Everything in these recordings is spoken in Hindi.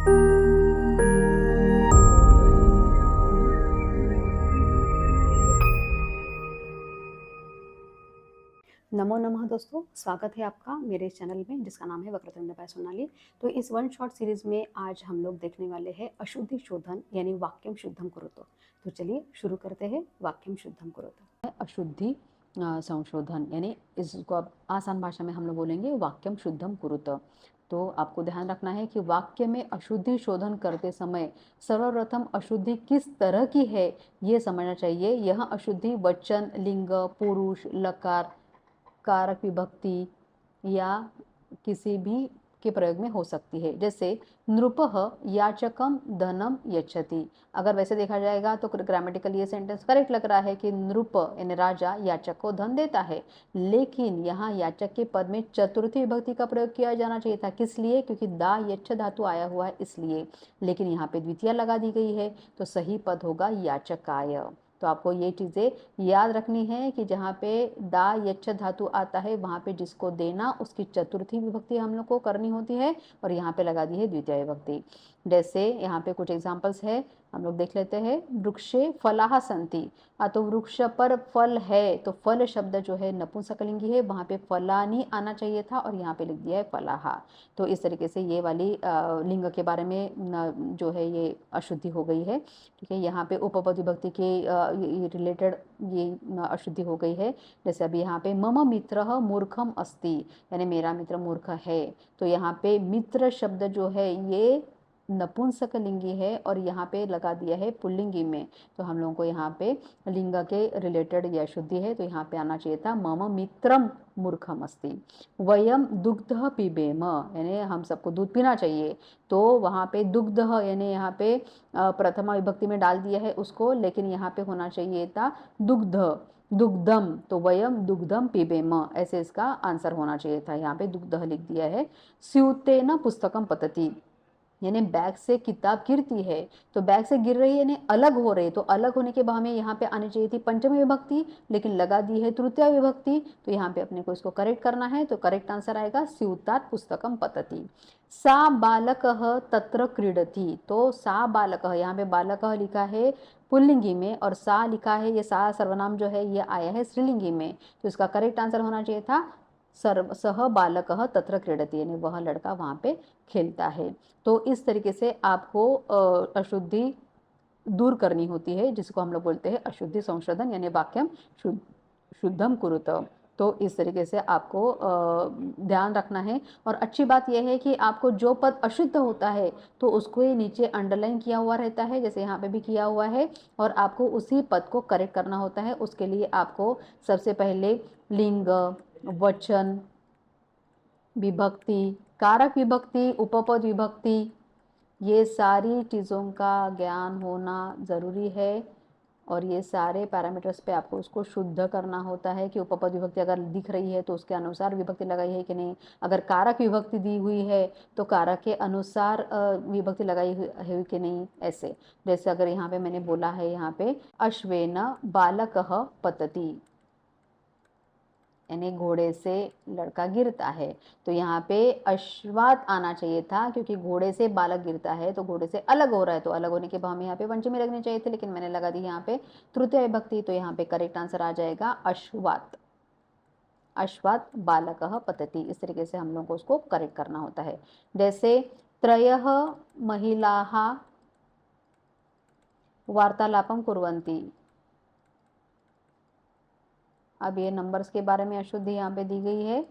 नमो नमः दोस्तों, स्वागत है आपका मेरे इस चैनल में जिसका नाम है वक्रतुंड बाय सोनाली। तो इस वन शॉट सीरीज में आज हम लोग देखने वाले हैं अशुद्धि शोधन यानी वाक्यम शुद्धम कुरुतो। तो चलिए शुरू करते हैं वाक्यम शुद्धम कुरुतो। अशुद्धि संशोधन यानी इसको अब आसान भाषा में हम लोग बोलेंगे वाक्यम शुद्धम कुरुतो। तो आपको ध्यान रखना है कि वाक्य में अशुद्धि शोधन करते समय सर्वप्रथम अशुद्धि किस तरह की है ये समझना चाहिए। यह अशुद्धि वचन, लिंग, पुरुष, लकार, कारक विभक्ति या किसी भी के प्रयोग में हो सकती है। जैसे नृपः याचकम धनम यच्छति। अगर वैसे देखा जाएगा तो ग्रामेटिकल ये सेंटेंस करेक्ट लग रहा है कि नृप यानी राजा याचक को धन देता है, लेकिन यहाँ याचक के पद में चतुर्थी विभक्ति का प्रयोग किया जाना चाहिए था। किस लिए? क्योंकि दा यच्छ धातु आया हुआ है इसलिए, लेकिन यहाँ पे द्वितीय लगा दी गई है तो सही पद होगा याचकाय। तो आपको ये चीज़ें याद रखनी है कि जहाँ पे दा यच्छ धातु आता है वहाँ पे जिसको देना उसकी चतुर्थी विभक्ति हम लोग को करनी होती है और यहाँ पे लगा दी है द्वितीय विभक्ति। जैसे यहाँ पे कुछ एग्जाम्पल्स है, हम लोग देख लेते हैं। वृक्षे फलाः सन्ति। तो वृक्ष पर फल है तो फल शब्द जो है नपुंसकलिंगी है, वहाँ पे फलानी आना चाहिए था और यहाँ पे लिख दिया है फलाः। तो इस तरीके से ये वाली लिंग के बारे में जो है ये अशुद्धि हो गई है। ठीक है, यहाँ पे उपपद विभक्ति के रिलेटेड ये अशुद्धि हो गई है। जैसे अभी यहाँ पे मम मित्रः मूर्खम अस्ति यानी मेरा मित्र मूर्ख है, तो यहाँ पे मित्र शब्द जो है ये नपुंसकलिंगी है और यहाँ पे लगा दिया है पुल्लिंगी में। तो हम लोगों को यहाँ पे लिंग के रिलेटेड ये अशुद्धि है, तो यहाँ पे आना चाहिए था मम मित्रम मूर्खम अस्ति। वयम दुग्ध पिबेम यानी हम सबको दूध पीना चाहिए, तो वहाँ पे दुग्ध यानी यहाँ पे प्रथमा विभक्ति में डाल दिया है उसको, लेकिन यहाँ पे होना चाहिए था दुग्ध दुग्धम, तो वयम दुग्धम पिबेम ऐसे इसका आंसर होना चाहिए था। यहाँ पे दुग्ध लिख दिया है। स्यूतेन पुस्तकम पतति यानी बैग से किताब गिरती है, तो बैग से गिर रही है यानी अलग हो रही है, तो अलग होने के बाद हमें यहाँ पे आनी चाहिए थी पंचमी विभक्ति, लेकिन लगा दी है तृतीय विभक्ति, तो यहाँ पे अपने को इसको करेक्ट करना है। तो करेक्ट आंसर आएगा स्यूतात् पुस्तकम पतति। सा बालकः तत्र क्रीडति, तो सा बालकः यहाँ पे बालकः लिखा है पुल्लिंगी में और सा लिखा है, ये सा सर्वनाम जो है ये आया है स्त्रीलिंगी में, तो इसका करेक्ट आंसर होना चाहिए था सह बालकः तत्र क्रीडति यानी वह लड़का वहाँ पे खेलता है। तो इस तरीके से आपको अशुद्धि दूर करनी होती है, जिसको हम लोग बोलते हैं अशुद्धि संशोधन यानी वाक्यम शुद्धम कुरुत। तो इस तरीके से आपको ध्यान रखना है। और अच्छी बात यह है कि आपको जो पद अशुद्ध होता है तो उसको ये नीचे अंडरलाइन किया हुआ रहता है, जैसे यहाँ पे भी किया हुआ है, और आपको उसी पद को करेक्ट करना होता है। उसके लिए आपको सबसे पहले लिंग, वचन, विभक्ति, कारक विभक्ति, उपपद विभक्ति, ये सारी चीज़ों का ज्ञान होना ज़रूरी है। और ये सारे पैरामीटर्स पे आपको उसको शुद्ध करना होता है कि उपपद विभक्ति अगर दिख रही है तो उसके अनुसार विभक्ति लगाई है कि नहीं, अगर कारक विभक्ति दी हुई है तो कारक के अनुसार विभक्ति लगाई है कि नहीं। ऐसे जैसे अगर यहाँ पे मैंने बोला है, यहाँ पे अश्वेन बालकः पतति यानी घोड़े से लड़का गिरता है, तो यहाँ पे अश्वात आना चाहिए था क्योंकि घोड़े से बालक गिरता है तो घोड़े से अलग हो रहा है, तो अलग होने के बाद हमें यहाँ पे पंचमी लगनी चाहिए थे, लेकिन मैंने लगा दी यहाँ पे तृतीय विभक्ति, तो यहाँ पे करेक्ट आंसर आ जाएगा अश्वात। अश्वात बालकः पतति, इस तरीके से हम लोग को उसको करेक्ट करना होता है। जैसे त्रयः महिलाः वार्तालापम कुर्वन्ति, अब ये नंबर्स के बारे में अशुद्धि यहाँ पे दी गई है।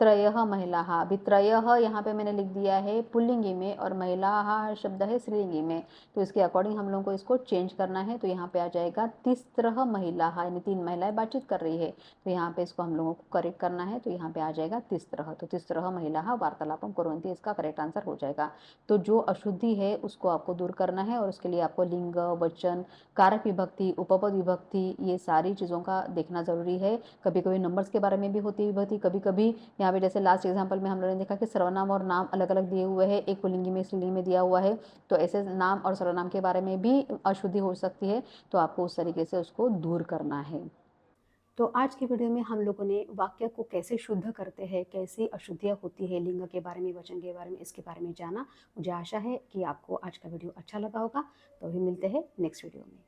त्रयः महिलाः, अभी त्रयः यहाँ पे मैंने लिख दिया है पुल्लिंगी में और महिलाः शब्द है स्त्रीलिंगी में, तो इसके अकॉर्डिंग हम लोगों को इसको चेंज करना है। तो यहाँ पे आ जाएगा तिस्रः महिलाः यानी 3 महिलाएं बातचीत कर रही है, तो यहाँ पे इसको हम लोगों को करेक्ट करना है। तो यहाँ पे आ जाएगा तिस्रः, तो तिस्रः महिलाः वार्तालापम कुर्वन्ति इसका करेक्ट आंसर हो जाएगा। तो जो अशुद्धि है उसको आपको दूर करना है और उसके लिए आपको लिंग, वचन, कारक विभक्ति, उपपद विभक्ति, ये सारी चीज़ों का देखना ज़रूरी है। कभी कभी नंबर्स के बारे में भी होती है विभक्ति, कभी कभी यहाँ पे जैसे लास्ट एग्जांपल में हम लोगों ने देखा कि सर्वनाम और नाम अलग अलग दिए हुए हैं, एक पुल्लिंगी में स्त्रीलिंगी में दिया हुआ है, तो ऐसे नाम और सर्वनाम के बारे में भी अशुद्धि हो सकती है, तो आपको उस तरीके से उसको दूर करना है। तो आज की वीडियो में हम लोगों ने वाक्य को कैसे शुद्ध करते हैं, कैसी अशुद्धियाँ होती है लिंग के बारे में, वचन के बारे में, इसके बारे में जाना। मुझे आशा है कि आपको आज का वीडियो अच्छा लगा होगा। तो अभी मिलते हैं नेक्स्ट वीडियो में।